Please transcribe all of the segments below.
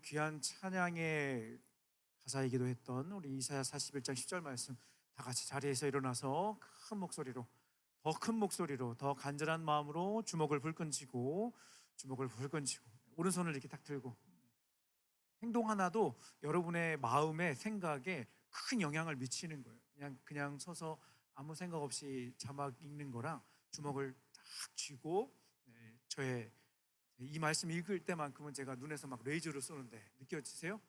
귀한 찬양의 가사이기도 했던 우리 이사야 41장 10절 말씀 다 같이 자리에서 일어나서 큰 목소리로, 더 큰 목소리로, 더 간절한 마음으로 주먹을 불끈 쥐고 오른손을 이렇게 딱 들고, 행동 하나도 여러분의 마음에 생각에 큰 영향을 미치는 거예요. 그냥 서서 아무 생각 없이 자막 읽는 거랑 주먹을 딱 쥐고, 저의 이 말씀 읽을 때만큼은 제가 눈에서 막 레이저를 쏘는데 느껴지세요?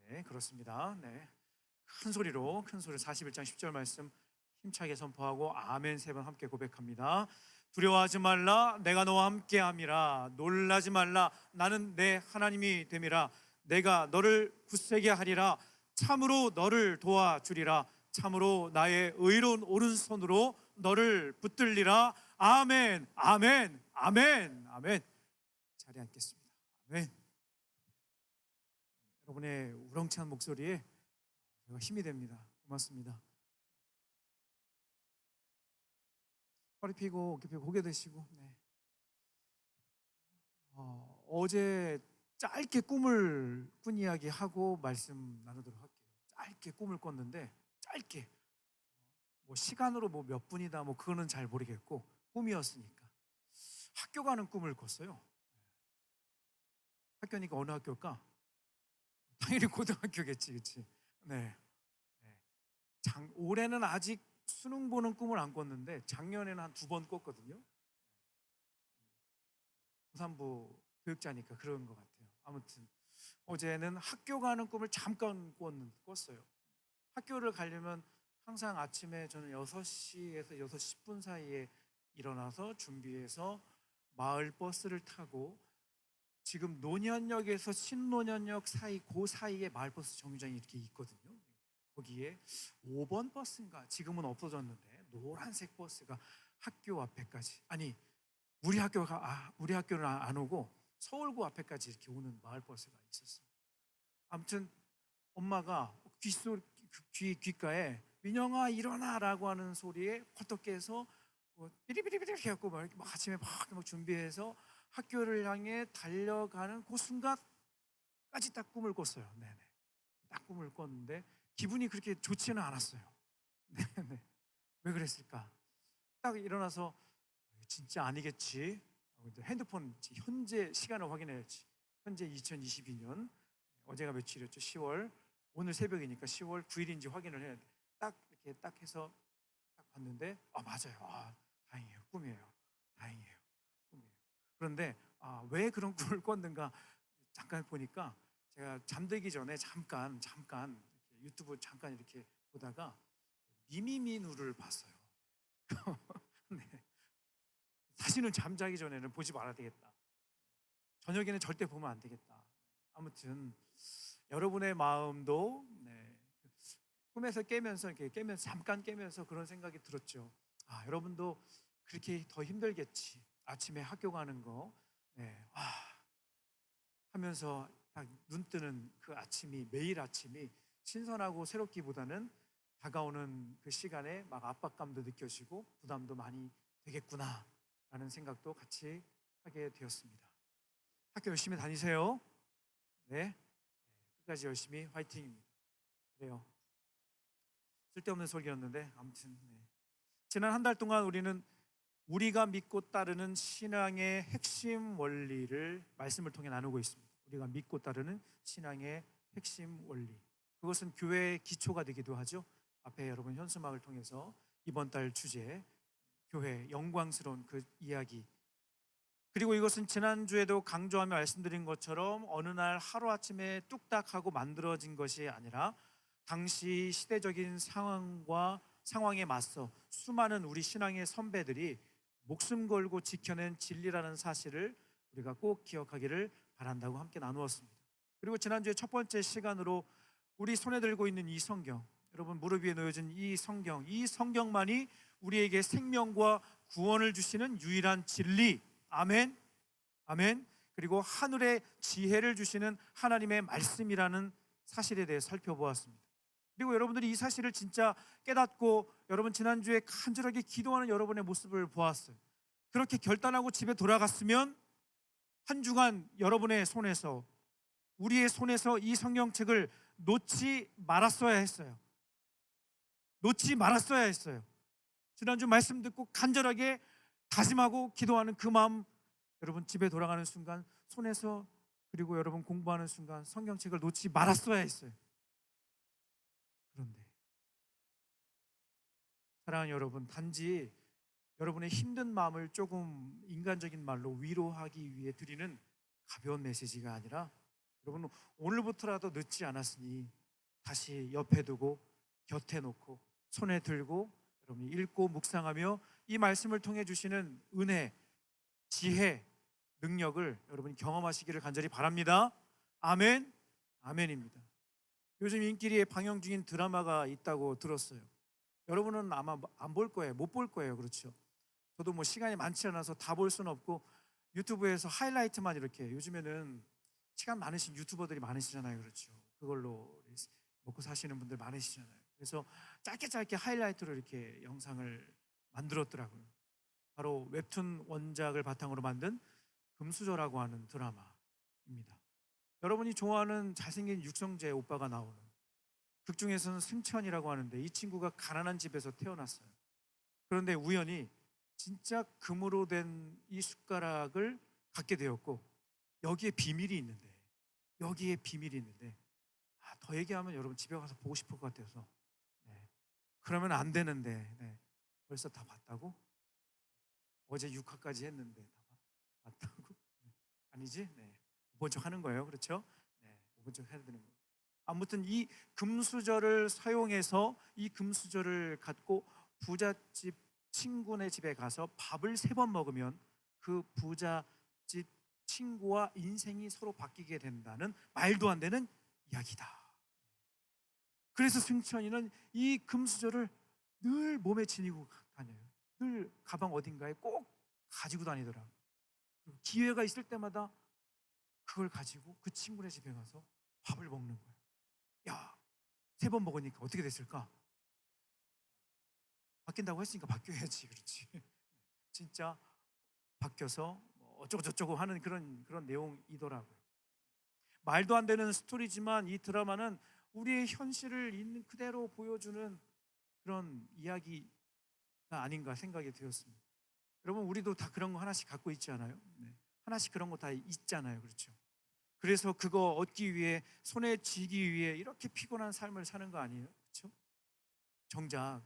네, 그렇습니다. 네, 큰 소리 41장 10절 말씀 힘차게 선포하고 아멘 세 번 함께 고백합니다. 두려워하지 말라, 내가 너와 함께함이라. 놀라지 말라, 나는 내 하나님이 됨이라. 내가 너를 굳세게 하리라. 참으로 너를 도와주리라. 참으로 나의 의로운 오른손으로 너를 붙들리라. 아멘, 아멘, 아멘, 아멘. 자리에 앉겠습니다. 아멘. 여러분의 우렁찬 목소리에 제가 힘이 됩니다. 고맙습니다. 허리 펴고 어깨 펴고 고개 드시고. 네. 어제 짧게 꿈을 꾼 이야기 하고 말씀 나누도록 할게요. 짧게 꿈을 꿨는데, 짧게 뭐 시간으로 뭐 몇 분이다 뭐 그거는 잘 모르겠고, 꿈이었으니까 학교 가는 꿈을 꿨어요. 학교니까 어느 학교일까? 당연히 고등학교겠지, 그렇지? 네. 네. 올해는 아직 수능 보는 꿈을 안 꿨는데 작년에는 한 2번 꿨거든요. 고3부 교육자니까 그런 것 같아요. 아무튼 어제는 학교 가는 꿈을 잠깐 꿨어요. 학교를 가려면 항상 아침에 저는 6시에서 6시 10분 사이에 일어나서 준비해서 마을 버스를 타고, 지금 노년역에서 신노년역 사이, 그 사이에 마을버스 정류장이 이렇게 있거든요. 거기에 5번 버스인가, 지금은 없어졌는데 노란색 버스가 학교 앞에까지, 아니 우리 학교는 안 오고 서울구 앞에까지 이렇게 오는 마을버스가 있었어요. 아무튼 엄마가 귓가에 민영아 일어나라고 하는 소리에 퍼떡 깨서 삐리삐리삐리 해갖고 막 아침에 막 준비해서 학교를 향해 달려가는 그 순간까지 딱 꿈을 꿨어요. 네네. 딱 꿈을 꿨는데 기분이 그렇게 좋지는 않았어요. 네네. 왜 그랬을까? 딱 일어나서 진짜 아니겠지. 핸드폰 현재 시간을 확인해야지. 현재 2022년, 어제가 며칠이었죠? 10월, 오늘 새벽이니까 10월 9일인지 확인을 해야 돼. 딱 이렇게 딱 해서 딱 봤는데 맞아요. 다행이에요. 꿈이에요. 다행이에요. 꿈이에요. 그런데 왜 그런 꿈을 꿨는가 잠깐 보니까, 제가 잠들기 전에 잠깐 유튜브 잠깐 이렇게 보다가 미미미누를 봤어요. 네. 다시는 잠자기 전에는 보지 말아야 되겠다. 저녁에는 절대 보면 안 되겠다. 아무튼 여러분의 마음도 꿈에서 잠깐 깨면서 그런 생각이 들었죠. 여러분도 그렇게 더 힘들겠지. 아침에 학교 가는 거, 하면서 딱 눈 뜨는 그 아침이, 매일 아침이 신선하고 새롭기보다는 다가오는 그 시간에 막 압박감도 느껴지고 부담도 많이 되겠구나 라는 생각도 같이 하게 되었습니다. 학교 열심히 다니세요. 네, 끝까지 열심히 화이팅입니다. 그래요. 쓸데없는 소리였는데 아무튼 지난 한 달 동안 우리가 믿고 따르는 신앙의 핵심 원리를 말씀을 통해 나누고 있습니다. 우리가 믿고 따르는 신앙의 핵심 원리, 그것은 교회의 기초가 되기도 하죠. 앞에 여러분 현수막을 통해서 이번 달 주제, 교회 영광스러운 그 이야기, 그리고 이것은 지난주에도 강조하며 말씀드린 것처럼 어느 날 하루아침에 뚝딱하고 만들어진 것이 아니라 당시 시대적인 상황에 맞서 수많은 우리 신앙의 선배들이 목숨 걸고 지켜낸 진리라는 사실을 우리가 꼭 기억하기를 바란다고 함께 나누었습니다. 그리고 지난주에 첫 번째 시간으로 우리 손에 들고 있는 이 성경, 여러분 무릎 위에 놓여진 이 성경만이 우리에게 생명과 구원을 주시는 유일한 진리, 아멘, 아멘. 그리고 하늘의 지혜를 주시는 하나님의 말씀이라는 사실에 대해 살펴보았습니다. 그리고 여러분들이 이 사실을 진짜 깨닫고 여러분 지난주에 간절하게 기도하는 여러분의 모습을 보았어요. 그렇게 결단하고 집에 돌아갔으면 한 주간 여러분의 손에서, 우리의 손에서 이 성경책을 놓지 말았어야 했어요. 놓지 말았어야 했어요. 지난주 말씀 듣고 간절하게 다짐하고 기도하는 그 마음, 여러분 집에 돌아가는 순간 손에서, 그리고 여러분 공부하는 순간 성경책을 놓지 말았어야 했어요. 그런데 사랑하는 여러분, 단지 여러분의 힘든 마음을 조금 인간적인 말로 위로하기 위해 드리는 가벼운 메시지가 아니라, 여러분 오늘부터라도 늦지 않았으니 다시 옆에 두고 곁에 놓고 손에 들고 여러분이 읽고 묵상하며 이 말씀을 통해 주시는 은혜, 지혜, 능력을 여러분이 경험하시기를 간절히 바랍니다. 아멘. 아멘입니다. 요즘 인기리에 방영 중인 드라마가 있다고 들었어요. 여러분은 아마 안 볼 거예요. 못 볼 거예요. 그렇죠? 저도 뭐 시간이 많지 않아서 다 볼 수는 없고 유튜브에서 하이라이트만 이렇게, 요즘에는 시간 많으신 유튜버들이 많으시잖아요. 그렇죠? 그걸로 먹고 사시는 분들 많으시잖아요. 그래서 짧게 짧게 하이라이트로 이렇게 영상을 만들었더라고요. 바로 웹툰 원작을 바탕으로 만든 금수저라고 하는 드라마입니다. 여러분이 좋아하는 잘생긴 육성재 오빠가 나오는, 극 중에서는 승천이라고 하는데, 이 친구가 가난한 집에서 태어났어요. 그런데 우연히 진짜 금으로 된 이 숟가락을 갖게 되었고, 여기에 비밀이 있는데, 여기에 비밀이 있는데, 더 얘기하면 여러분 집에 가서 보고 싶을 것 같아서, 네. 그러면 안 되는데, 네. 벌써 다 봤다고? 어제 6화까지 했는데 다 봤다고? 네. 아니지? 네. 못 본 척 하는 거예요. 그렇죠? 네. 못 본 척 해야 되는 거예요. 아무튼 이 금수저를 사용해서, 이 금수저를 갖고 부잣집 친구네 집에 가서 밥을 3번 먹으면 그 부잣집 친구와 인생이 서로 바뀌게 된다는 말도 안 되는 이야기다. 그래서 승천이는 이 금수저를 늘 몸에 지니고 다녀요. 늘 가방 어딘가에 꼭 가지고 다니더라. 기회가 있을 때마다 그걸 가지고 그 친구네 집에 가서 밥을 먹는 거예요. 야, 3번 먹으니까 어떻게 됐을까? 바뀐다고 했으니까 바뀌어야지. 그렇지. 진짜 바뀌어서 뭐 어쩌고 저쩌고 하는 그런 내용이더라고요. 말도 안 되는 스토리지만 이 드라마는 우리의 현실을 있는 그대로 보여주는 그런 이야기가 아닌가 생각이 되었습니다. 여러분, 우리도 다 그런 거 하나씩 갖고 있지 않아요? 네. 하나씩 그런 거 다 있잖아요. 그렇죠? 그래서 그거 얻기 위해, 손에 쥐기 위해 이렇게 피곤한 삶을 사는 거 아니에요? 그렇죠? 정작,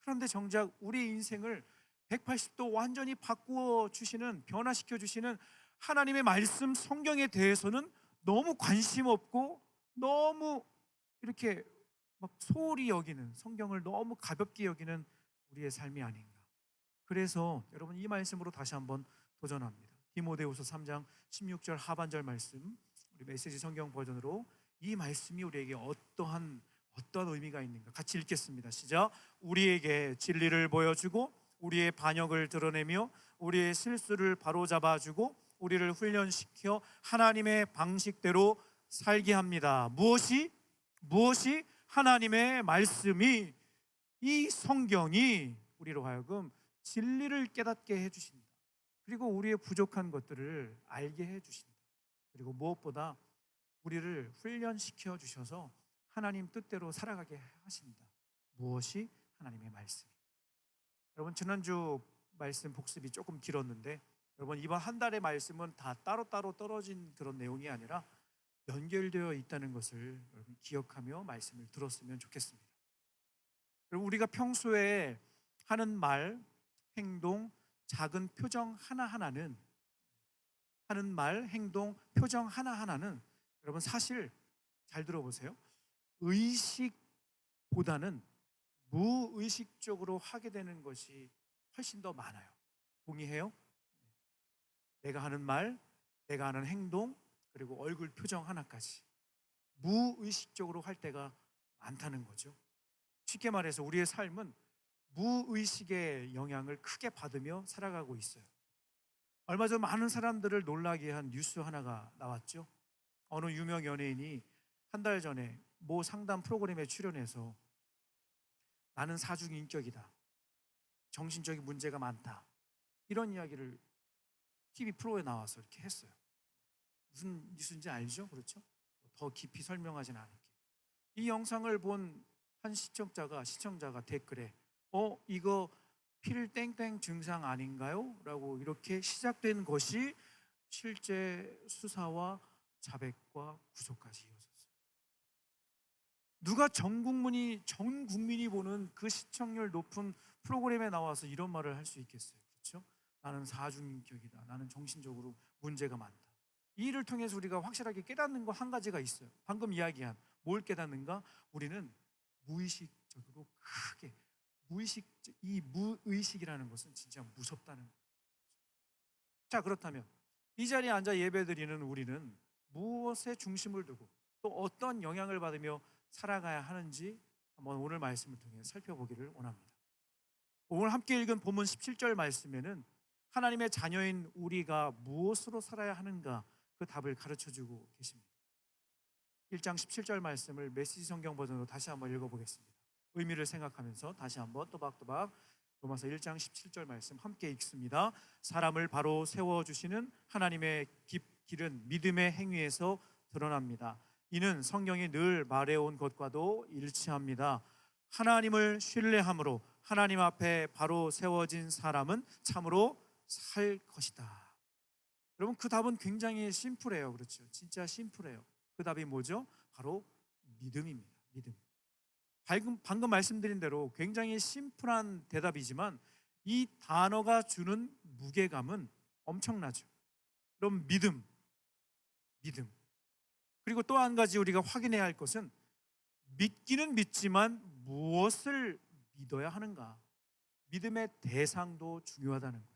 그런데 정작 우리 인생을 180도 완전히 바꾸어 주시는, 변화시켜 주시는 하나님의 말씀, 성경에 대해서는 너무 관심 없고, 너무 이렇게 막 소홀히 여기는, 성경을 너무 가볍게 여기는 우리의 삶이 아닌가. 그래서 여러분, 이 말씀으로 다시 한번 도전합니다. 디모데후서 3장 16절 하반절 말씀, 우리 메시지 성경 버전으로 이 말씀이 우리에게 어떤 의미가 있는가 같이 읽겠습니다. 시작. 우리에게 진리를 보여주고 우리의 반역을 드러내며 우리의 실수를 바로잡아주고 우리를 훈련시켜 하나님의 방식대로 살게 합니다. 무엇이? 하나님의 말씀이, 이 성경이 우리로 하여금 진리를 깨닫게 해주신다. 그리고 우리의 부족한 것들을 알게 해주신다. 그리고 무엇보다 우리를 훈련시켜 주셔서 하나님 뜻대로 살아가게 하신다. 무엇이? 하나님의 말씀. 여러분, 지난주 말씀 복습이 조금 길었는데, 여러분 이번 한 달의 말씀은 다 따로따로 떨어진 그런 내용이 아니라 연결되어 있다는 것을 여러분 기억하며 말씀을 들었으면 좋겠습니다. 여러분, 우리가 평소에 하는 말, 행동, 작은 표정 하나하나는, 하는 말, 행동, 표정 하나하나는 여러분 사실 잘 들어보세요. 의식보다는 무의식적으로 하게 되는 것이 훨씬 더 많아요. 동의해요? 내가 하는 말, 내가 하는 행동, 그리고 얼굴 표정 하나까지 무의식적으로 할 때가 많다는 거죠. 쉽게 말해서 우리의 삶은 무의식의 영향을 크게 받으며 살아가고 있어요. 얼마 전 많은 사람들을 놀라게 한 뉴스 하나가 나왔죠. 어느 유명 연예인이 한 달 전에 모 상담 프로그램에 출연해서 나는 사중인격이다, 정신적인 문제가 많다, 이런 이야기를 TV 프로에 나와서 이렇게 했어요. 무슨 뉴스인지 알죠? 그렇죠? 더 깊이 설명하진 않을게요. 이 영상을 본 한 시청자가 댓글에 이거 필 땡땡 증상 아닌가요? 라고 이렇게 시작된 것이 실제 수사와 자백과 구속까지 이어졌어요. 누가 전 국민이 보는 그 시청률 높은 프로그램에 나와서 이런 말을 할 수 있겠어요? 그렇죠? 나는 사중인격이다. 나는 정신적으로 문제가 많다. 이 일을 통해서 우리가 확실하게 깨닫는 거 한 가지가 있어요. 방금 이야기한 뭘 깨닫는가? 우리는 무의식적으로 크게 이 무의식이라는 것은 진짜 무섭다는 거예요. 자, 그렇다면 이 자리에 앉아 예배드리는 우리는 무엇에 중심을 두고 또 어떤 영향을 받으며 살아가야 하는지 한번 오늘 말씀을 통해 살펴보기를 원합니다. 오늘 함께 읽은 본문 17절 말씀에는 하나님의 자녀인 우리가 무엇으로 살아야 하는가 그 답을 가르쳐주고 계십니다. 1장 17절 말씀을 메시지 성경 버전으로 다시 한번 읽어보겠습니다. 의미를 생각하면서 다시 한번 또박또박 로마서 1장 17절 말씀 함께 읽습니다. 사람을 바로 세워주시는 하나님의 길은 믿음의 행위에서 드러납니다. 이는 성경이 늘 말해온 것과도 일치합니다. 하나님을 신뢰함으로 하나님 앞에 바로 세워진 사람은 참으로 살 것이다. 여러분, 그 답은 굉장히 심플해요. 그렇죠? 진짜 심플해요. 그 답이 뭐죠? 바로 믿음입니다. 믿음. 방금 말씀드린 대로 굉장히 심플한 대답이지만 이 단어가 주는 무게감은 엄청나죠. 그럼 믿음. 그리고 또 한 가지 우리가 확인해야 할 것은 믿기는 믿지만 무엇을 믿어야 하는가? 믿음의 대상도 중요하다는 거예요.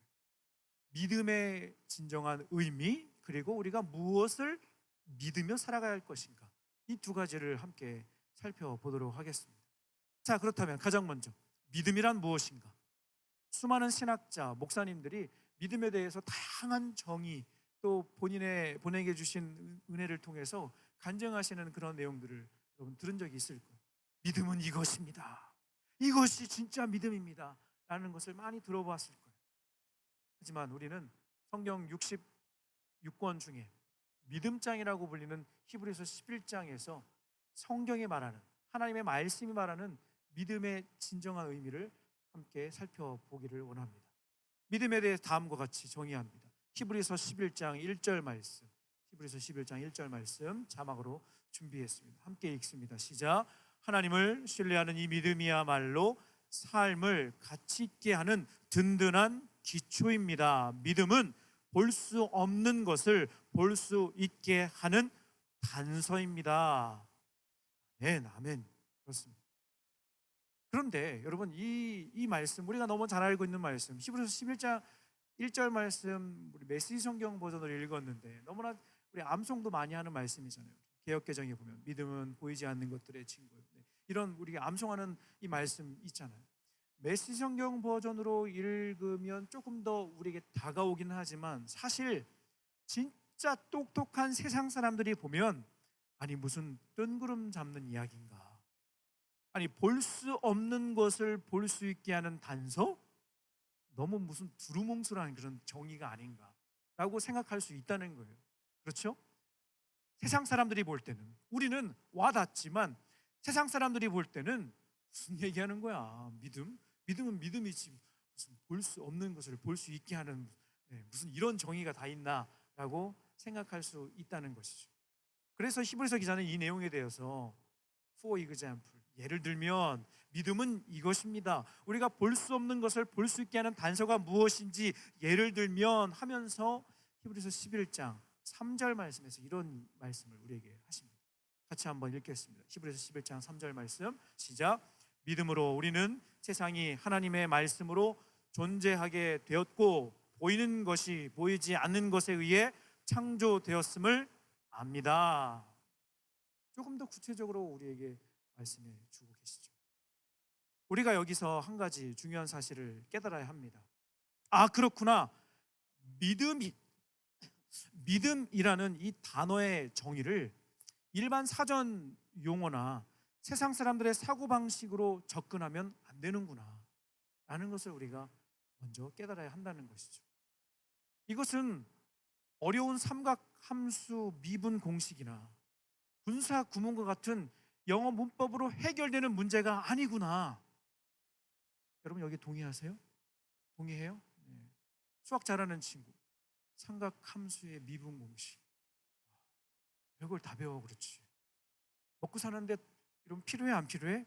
믿음의 진정한 의미, 그리고 우리가 무엇을 믿으며 살아가야 할 것인가, 이 두 가지를 함께 살펴보도록 하겠습니다. 자, 그렇다면 가장 먼저 믿음이란 무엇인가? 수많은 신학자, 목사님들이 믿음에 대해서 다양한 정의, 또 본인에게 주신 은혜를 통해서 간증하시는 그런 내용들을 여러분 들은 적이 있을 거예요. 믿음은 이것입니다. 이것이 진짜 믿음입니다. 라는 것을 많이 들어봤을 거예요. 하지만 우리는 성경 66권 중에 믿음장이라고 불리는 히브리서 11장에서 성경이 말하는, 하나님의 말씀이 말하는 믿음의 진정한 의미를 함께 살펴보기를 원합니다. 믿음에 대해 다음과 같이 정의합니다. 히브리서 11장 1절 말씀, 히브리서 11장 1절 말씀 자막으로 준비했습니다. 함께 읽습니다. 시작. 하나님을 신뢰하는 이 믿음이야말로 삶을 가치 있게 하는 든든한 기초입니다. 믿음은 볼 수 없는 것을 볼 수 있게 하는 단서입니다. 아멘. 그렇습니다. 그런데 여러분, 이 말씀, 우리가 너무 잘 알고 있는 말씀, 히브리서 11장 1절 말씀, 우리 메시지 성경 버전으로 읽었는데 너무나 우리 암송도 많이 하는 말씀이잖아요. 개역개정에 보면 믿음은 보이지 않는 것들의 친구, 이런 우리가 암송하는 이 말씀 있잖아요. 메시지 성경 버전으로 읽으면 조금 더 우리에게 다가오긴 하지만 사실 진짜 똑똑한 세상 사람들이 보면 아니 무슨 뜬구름 잡는 이야기인가, 아니 볼 수 없는 것을 볼 수 있게 하는 단서? 너무 무슨 두루뭉술한 그런 정의가 아닌가라고 생각할 수 있다는 거예요. 그렇죠? 세상 사람들이 볼 때는, 우리는 와닿지만 세상 사람들이 볼 때는 무슨 얘기하는 거야? 믿음은 믿음이지 무슨 볼 수 없는 것을 볼 수 있게 하는 무슨 이런 정의가 다 있나라고 생각할 수 있다는 것이죠. 그래서 히브리서 기자는 이 내용에 대해서 for example, 예를 들면 믿음은 이것입니다. 우리가 볼 수 없는 것을 볼 수 있게 하는 단서가 무엇인지 예를 들면 하면서 히브리서 11장 3절 말씀에서 이런 말씀을 우리에게 하십니다. 같이 한번 읽겠습니다. 히브리서 11장 3절 말씀 시작. 믿음으로 우리는 세상이 하나님의 말씀으로 존재하게 되었고 보이는 것이 보이지 않는 것에 의해 창조되었음을 압니다. 조금 더 구체적으로 우리에게 말씀해 주고 계시죠. 우리가 여기서 한 가지 중요한 사실을 깨달아야 합니다. 아, 그렇구나. 믿음이라는 이 단어의 정의를 일반 사전 용어나 세상 사람들의 사고방식으로 접근하면 안 되는구나 라는 것을 우리가 먼저 깨달아야 한다는 것이죠. 이것은 어려운 삼각함수 미분 공식이나 분사 구문과 같은 영어 문법으로 해결되는 문제가 아니구나. 여러분 여기 동의하세요? 동의해요? 네. 수학 잘하는 친구, 삼각함수의 미분 공식, 별걸 다 배워. 그렇지. 먹고 사는데 이런 필요해 안 필요해?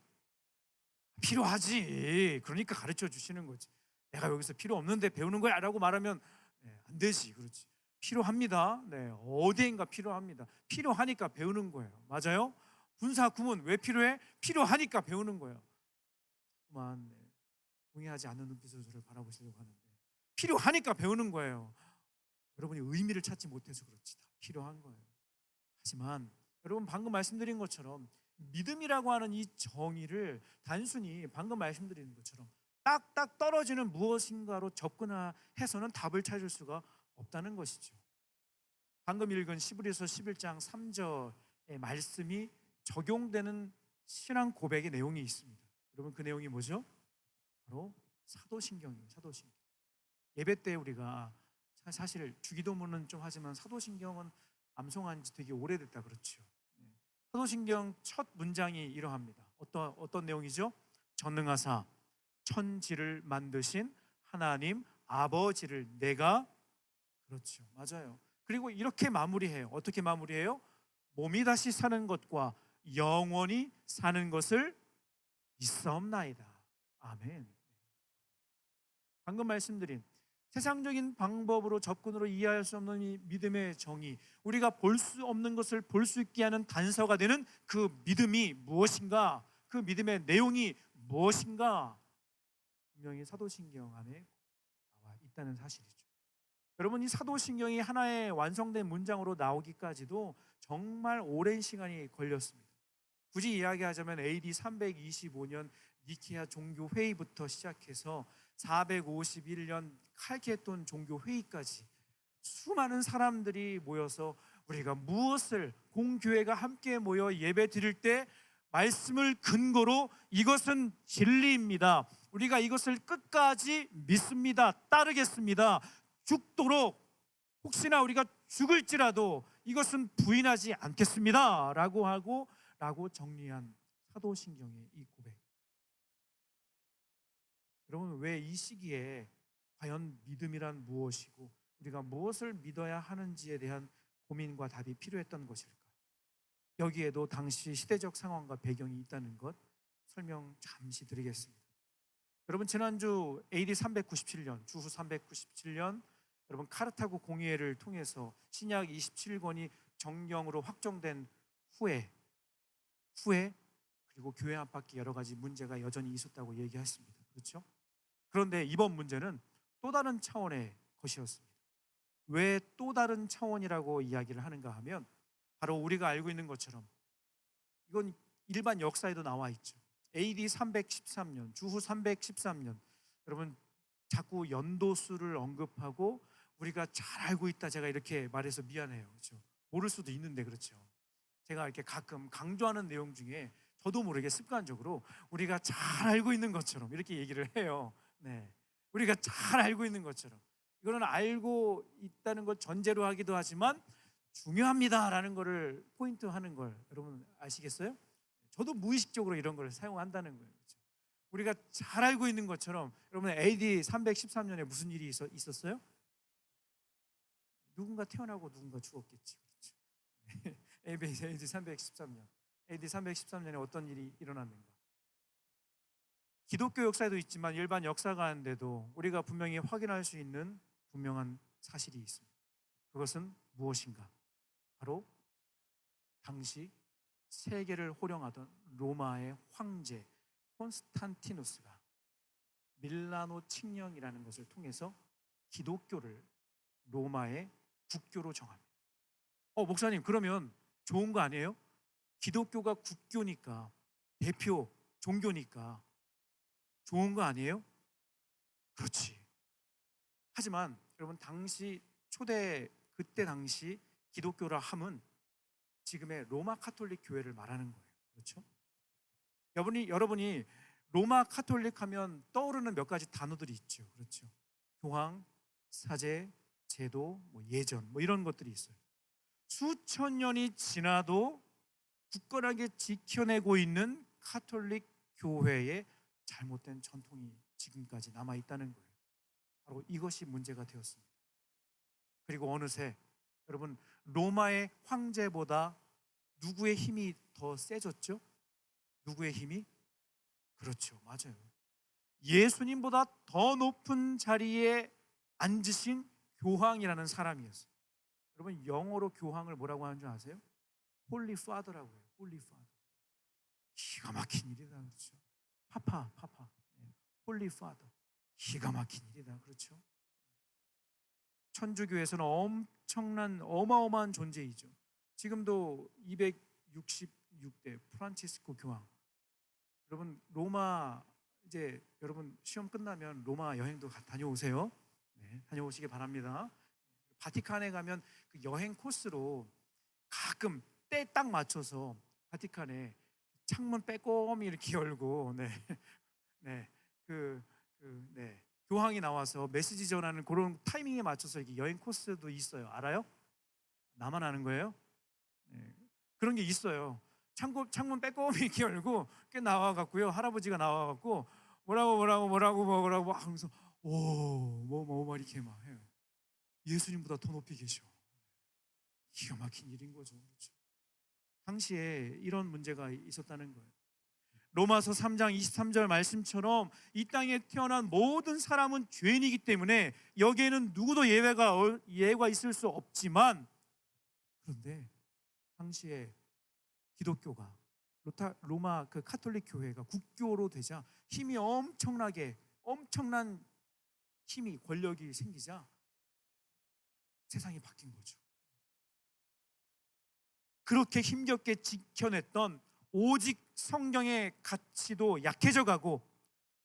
필요하지. 그러니까 가르쳐 주시는 거지. 내가 여기서 필요 없는데 배우는 거야 라고 말하면 안 되지. 그렇지. 필요합니다. 네, 어디인가 필요합니다. 필요하니까 배우는 거예요. 맞아요? 분사 구문 왜 필요해? 필요하니까 배우는 거예요. 자꾸만 동의하지 않는 눈빛으로 저를 바라보시려고 하는데, 필요하니까 배우는 거예요. 여러분이 의미를 찾지 못해서 그렇지. 다 필요한 거예요. 하지만 여러분 방금 말씀드린 것처럼 믿음이라고 하는 이 정의를 단순히 방금 말씀드린 것처럼 딱딱 떨어지는 무엇인가로 접근해서는 답을 찾을 수가 없다는 것이죠. 방금 읽은 시브리서 11장 3절의 말씀이 적용되는 신앙 고백의 내용이 있습니다. 여러분 그 내용이 뭐죠? 바로 사도신경이에요. 사도신경. 예배 때 우리가 사실 주기도문은 좀 하지만 사도신경은 암송한 지 되게 오래됐다 그렇죠. 사도신경 첫 문장이 이러합니다. 어떤 내용이죠? 전능하사 천지를 만드신 하나님 아버지를 내가, 그렇죠. 맞아요. 그리고 이렇게 마무리해요. 어떻게 마무리해요? 몸이 다시 사는 것과 영원히 사는 것을 믿사옵나이다. 아멘. 방금 말씀드린 세상적인 방법으로 접근으로 이해할 수 없는 이 믿음의 정의, 우리가 볼 수 없는 것을 볼 수 있게 하는 단서가 되는 그 믿음이 무엇인가, 그 믿음의 내용이 무엇인가, 분명히 사도신경 안에 나와 있다는 사실이죠. 여러분 이 사도신경이 하나의 완성된 문장으로 나오기까지도 정말 오랜 시간이 걸렸습니다. 굳이 이야기하자면 AD 325년 니케아 종교회의부터 시작해서 451년 칼케돈 종교회의까지 수많은 사람들이 모여서 우리가 무엇을, 공교회가 함께 모여 예배 드릴 때 말씀을 근거로 이것은 진리입니다, 우리가 이것을 끝까지 믿습니다, 따르겠습니다, 죽도록 혹시나 우리가 죽을지라도 이것은 부인하지 않겠습니다 라고 정리한 사도신경의 이 고백. 여러분 왜 이 시기에 과연 믿음이란 무엇이고 우리가 무엇을 믿어야 하는지에 대한 고민과 답이 필요했던 것일까? 여기에도 당시 시대적 상황과 배경이 있다는 것 설명 잠시 드리겠습니다. 여러분 지난주 AD 397년 주후 397년 여러분 카르타고 공의회를 통해서 신약 27권이 정경으로 확정된 후에 그리고 교회 안팎에 여러 가지 문제가 여전히 있었다고 얘기했습니다. 그렇죠? 그런데 이번 문제는 또 다른 차원의 것이었습니다. 왜 또 다른 차원이라고 이야기를 하는가 하면 바로 우리가 알고 있는 것처럼 이건 일반 역사에도 나와 있죠. AD 313년, 주후 313년. 여러분 자꾸 연도수를 언급하고 우리가 잘 알고 있다 제가 이렇게 말해서 미안해요. 그렇죠? 모를 수도 있는데 그렇죠. 제가 이렇게 가끔 강조하는 내용 중에 저도 모르게 습관적으로 우리가 잘 알고 있는 것처럼 이렇게 얘기를 해요. 네, 우리가 잘 알고 있는 것처럼. 이거는 알고 있다는 걸 전제로 하기도 하지만 중요합니다라는 거를 포인트하는 걸 여러분 아시겠어요? 저도 무의식적으로 이런 걸 사용한다는 거예요. 그렇죠? 우리가 잘 알고 있는 것처럼 여러분 AD 313년에 무슨 일이 있었어요? 누군가 태어나고 누군가 죽었겠지. 그렇죠? AD 313년. AD 313년에 어떤 일이 일어났는가? 기독교 역사에도 있지만 일반 역사가인데도 우리가 분명히 확인할 수 있는 분명한 사실이 있습니다. 그것은 무엇인가? 바로 당시 세계를 호령하던 로마의 황제 콘스탄티누스가 밀라노 칙령이라는 것을 통해서 기독교를 로마의 국교로 정합니다. 목사님 그러면 좋은 거 아니에요? 기독교가 국교니까, 대표 종교니까 좋은 거 아니에요? 그렇지. 하지만 여러분 그때 당시 기독교라 함은 지금의 로마 카톨릭 교회를 말하는 거예요. 그렇죠? 여러분이 로마 카톨릭 하면 떠오르는 몇 가지 단어들이 있죠. 그렇죠? 교황, 사제, 제도, 뭐 예전, 뭐 이런 것들이 있어요. 수천 년이 지나도 굳건하게 지켜내고 있는 카톨릭 교회의 잘못된 전통이 지금까지 남아 있다는 거예요. 바로 이것이 문제가 되었습니다. 그리고 어느새 여러분, 로마의 황제보다 누구의 힘이 더 세졌죠? 누구의 힘이? 그렇죠, 맞아요. 예수님보다 더 높은 자리에 앉으신 교황이라는 사람이었어요. 여러분, 영어로 교황을 뭐라고 하는 줄 아세요? 홀리 파더라고 해요. 홀리 파더. 기가 막힌 일이다, 그렇죠? 파파. 홀리 파더. 기가 막힌 일이다, 그렇죠? 천주교에서는 엄청난 어마어마한 존재이죠. 지금도 266대 프란치스코 교황. 여러분, 로마 이제 여러분 시험 끝나면 로마 여행도 다녀오세요. 네, 다녀오시기 바랍니다. 바티칸에 가면 그 여행 코스로 가끔 때 딱 맞춰서 바티칸에 창문 빼꼼히 이렇게 열고 교황이 나와서 메시지 전하는 그런 타이밍에 맞춰서 이렇게 여행 코스도 있어요. 알아요? 나만 아는 거예요? 네, 그런 게 있어요. 창문 빼꼼히 이렇게 열고 꽤 나와갖고요, 할아버지가 나와갖고 뭐라고 하면서 뭐 이렇게 막 해요. 예수님보다 더 높이 계셔. 기가 막힌 일인 거죠, 그렇죠? 당시에 이런 문제가 있었다는 거예요. 로마서 3장 23절 말씀처럼 이 땅에 태어난 모든 사람은 죄인이기 때문에 여기에는 누구도 예외가 있을 수 없지만, 그런데 당시에 기독교가 로마 그 카톨릭 교회가 국교로 되자 힘이 엄청난 힘이 권력이 생기자 세상이 바뀐 거죠. 그렇게 힘겹게 지켜냈던 오직 성경의 가치도 약해져 가고,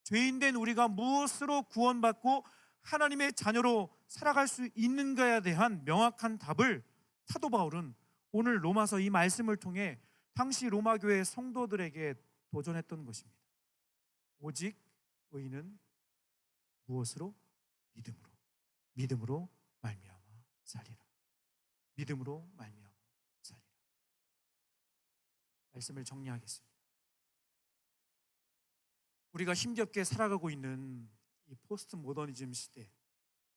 죄인된 우리가 무엇으로 구원받고 하나님의 자녀로 살아갈 수 있는가에 대한 명확한 답을 사도 바울은 오늘 로마서 이 말씀을 통해 당시 로마 교회 성도들에게 도전했던 것입니다. 오직 의인은 무엇으로? 믿음으로 말미암아 살리라. 믿음으로 말미암아 살리라. 말씀을 정리하겠습니다. 우리가 힘겹게 살아가고 있는 이 포스트 모더니즘 시대,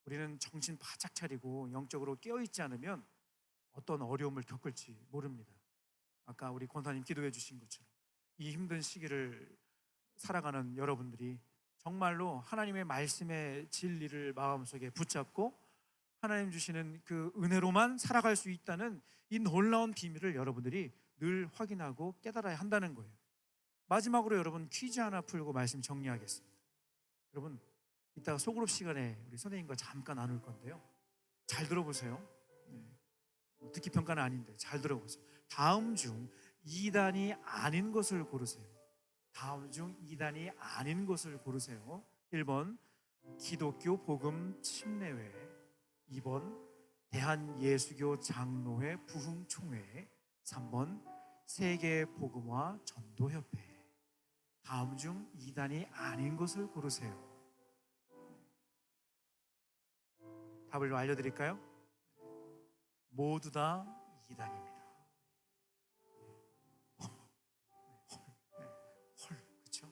우리는 정신 바짝 차리고 영적으로 깨어있지 않으면 어떤 어려움을 겪을지 모릅니다. 아까 우리 권사님 기도해 주신 것처럼 이 힘든 시기를 살아가는 여러분들이 정말로 하나님의 말씀의 진리를 마음속에 붙잡고 하나님 주시는 그 은혜로만 살아갈 수 있다는 이 놀라운 비밀을 여러분들이 늘 확인하고 깨달아야 한다는 거예요. 마지막으로 여러분, 퀴즈 하나 풀고 말씀 정리하겠습니다. 여러분, 이따가 소그룹 시간에 우리 선생님과 잠깐 나눌 건데요, 잘 들어보세요. 듣기 평가는 아닌데 잘 들어보세요. 다음 중 이단이 아닌 것을 고르세요. 다음 중 이단이 아닌 것을 고르세요. 1번 기독교 복음 침례회, 2번 대한예수교 장로회 부흥총회, 3번 세계복음화 전도협회. 다음 중 이단이 아닌 것을 고르세요. 답을 알려드릴까요? 모두 다 이단입니다. 그렇죠?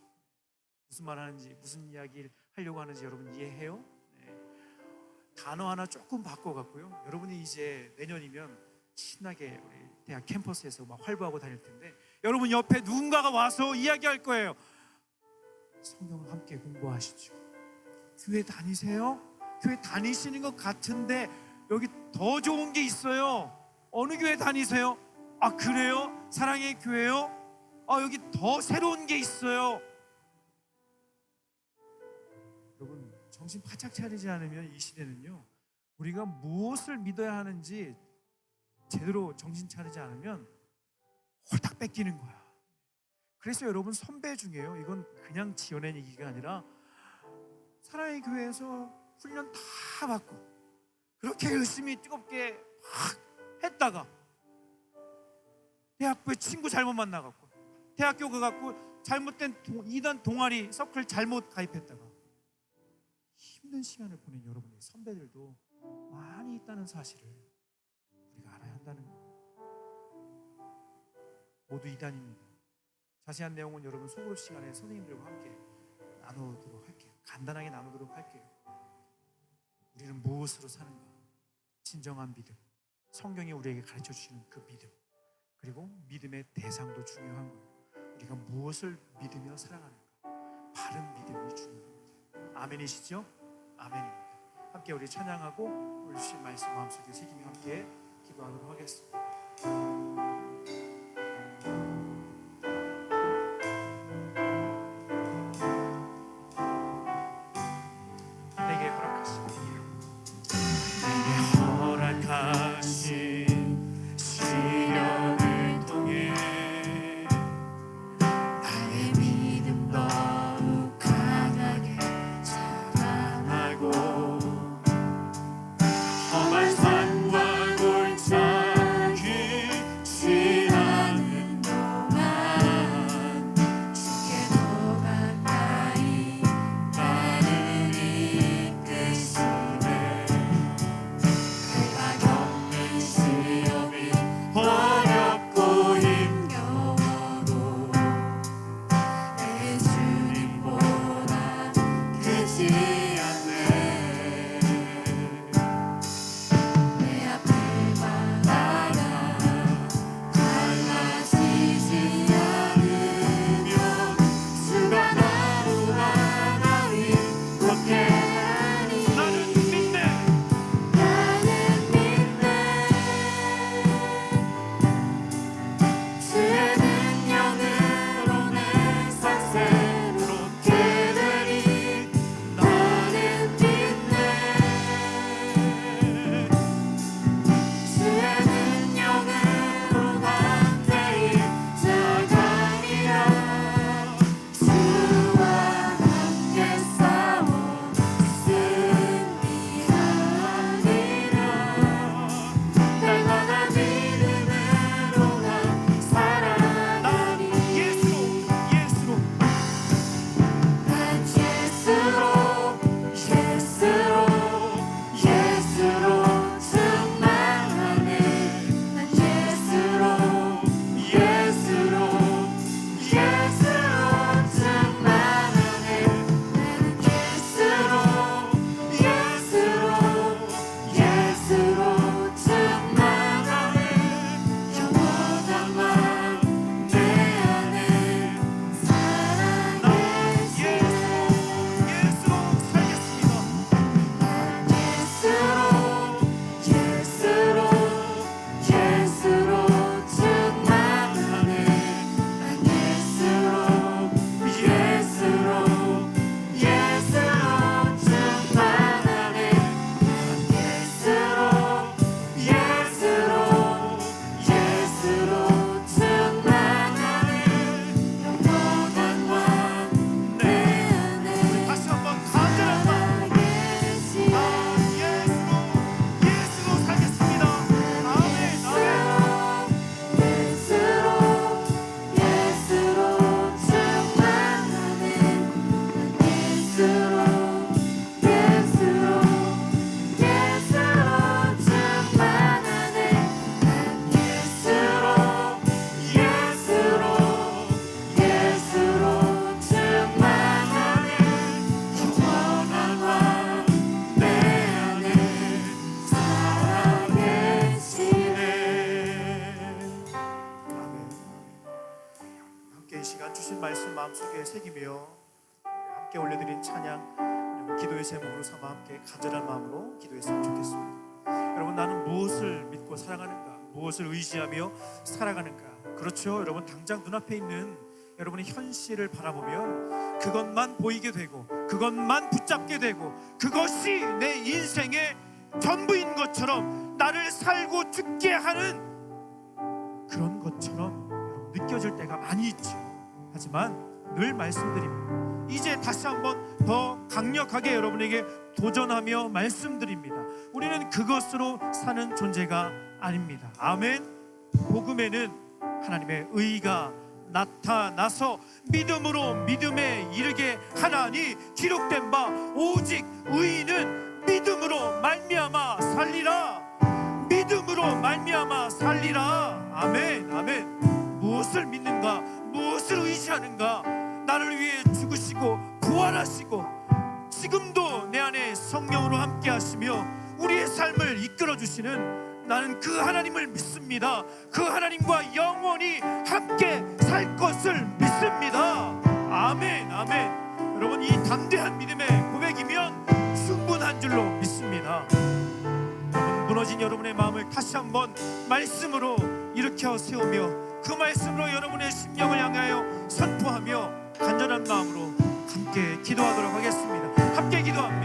무슨 말 하는지, 무슨 이야기를 하려고 하는지 여러분 이해해요? 단어 하나 조금 바꿔갖고요, 여러분이 이제 내년이면 신나게 우리 대학 캠퍼스에서 막 활보하고 다닐 텐데, 여러분 옆에 누군가가 와서 이야기할 거예요. 성경을 함께 공부하시죠. 교회 다니세요? 교회 다니시는 것 같은데 여기 더 좋은 게 있어요. 어느 교회 다니세요? 아, 그래요? 사랑의 교회요? 아, 여기 더 새로운 게 있어요. 여러분, 정신 바짝 차리지 않으면 이 시대는요, 우리가 무엇을 믿어야 하는지 제대로 정신 차리지 않으면 홀딱 뺏기는 거야. 그래서 여러분, 선배 중에요, 이건 그냥 지어낸 얘기가 아니라 사랑의 교회에서 훈련 다 받고 그렇게 열심히 뜨겁게 막 했다가 대학교에 친구 잘못 만나갖고 대학교 가갖고 잘못된 이단 동아리 서클 잘못 가입했다가 힘든 시간을 보낸 여러분의 선배들도 많이 있다는 사실을 우리가 알아야 한다는 것. 모두 이단입니다. 자세한 내용은 여러분 소그룹 시간에 선생님들과 함께 나누도록 할게요. 간단하게 나누도록 할게요. 우리는 무엇으로 사는가? 진정한 믿음, 성경이 우리에게 가르쳐 주시는 그 믿음, 그리고 믿음의 대상도 중요한 거예요. 우리가 무엇을 믿으며 살아가는가? 바른 믿음이 중요합니다. 아멘이시죠? 아멘입니다. 함께 우리 찬양하고 오늘 주신 말씀 마음속에 새기며 함께 기도하도록 하겠습니다. 내게 허락하신 시련을 통해 나의 믿음 더욱 강하게 자라나고 험한 산과 골짜기 지나는 동안 주께 더 가까이 나를 이끄시네. 내가 겪는 시험이 어렵고 힘겨워도 내 주님보다 크지 않네. 내 앞을 바라가 달라지지 않으면 수가 나로 하나님 함께하니 나는 믿네. 주의 능력으로 내 삶 새롭게 되리. 나는 믿네. 주의 능력으로 담대히 나가리라. 주와 함께 싸워 승리하리라. 날마다 믿음으로 난 살아가리. 예수로 난 예수로 충만하네. 난 예수로 충만하네. 나는 예수로 충만하네. 영원한 왕 내 안에 살아계시네. 예수로 살겠습니다. 난 예수로 충만하네. 난 예수로 충만하네. 예수로 충만하네. 영원한 왕 내 안에 다시 한번 간절한 마음으로 예수로 살겠습니다. 아멘. 예수로 충만하네. 예수로 충만하네. 예수로 충만하네. 영원한 왕 내 안에 살아계시네. 아멘. 함께 이 시간 주신 말씀 마음속에 새기며 함께 올려드린 찬양 기도의 제목으로 삼아 함께 간절한 마음으로 기도했으면 좋겠습니다. 여러분, 나는 무엇을 믿고 살아가는가? 무엇을 의지하며 살아가는가? 그렇죠. 여러분, 당장 눈앞에 있는 여러분의 현실을 바라보면 그것만 보이게 되고 그것만 붙잡게 되고 그것이 내 인생의 전부인 것처럼 나를 살고 죽게 하는 그런 것처럼 느껴질 때가 많이 있죠. 하지만 늘 말씀드립니다. 이제 다시 한번 더 강력하게 여러분에게 도전하며 말씀드립니다. 우리는 그것으로 사는 존재가 아닙니다. 아멘. 복음에는 하나님의 의가 나타나서 믿음으로 믿음에 이르게 하나니 기록된 바 오직 의인은 믿음으로 말미암아 살리라. 믿음으로 말미암아 살리라. 아멘, 아멘. 무엇을 믿는가? 무엇을 의지하는가? 나를 위해 죽으시고 부활하시고 지금도 내 안에 성령으로 함께 하시며 우리의 삶을 이끌어 주시는 나는 그 하나님을 믿습니다. 그 하나님과 영원히 함께 살 것을 믿습니다. 아멘, 아멘. 여러분, 이 담대한 믿음의 고백이면 충분한 줄로 믿습니다. 여러분, 무너진 여러분의 마음을 다시 한번 말씀으로 일으켜 세우며 그 말씀으로 여러분의 심령을 향하여 선포하며 간절한 마음으로 함께 기도하도록 하겠습니다. 함께 기도합니다.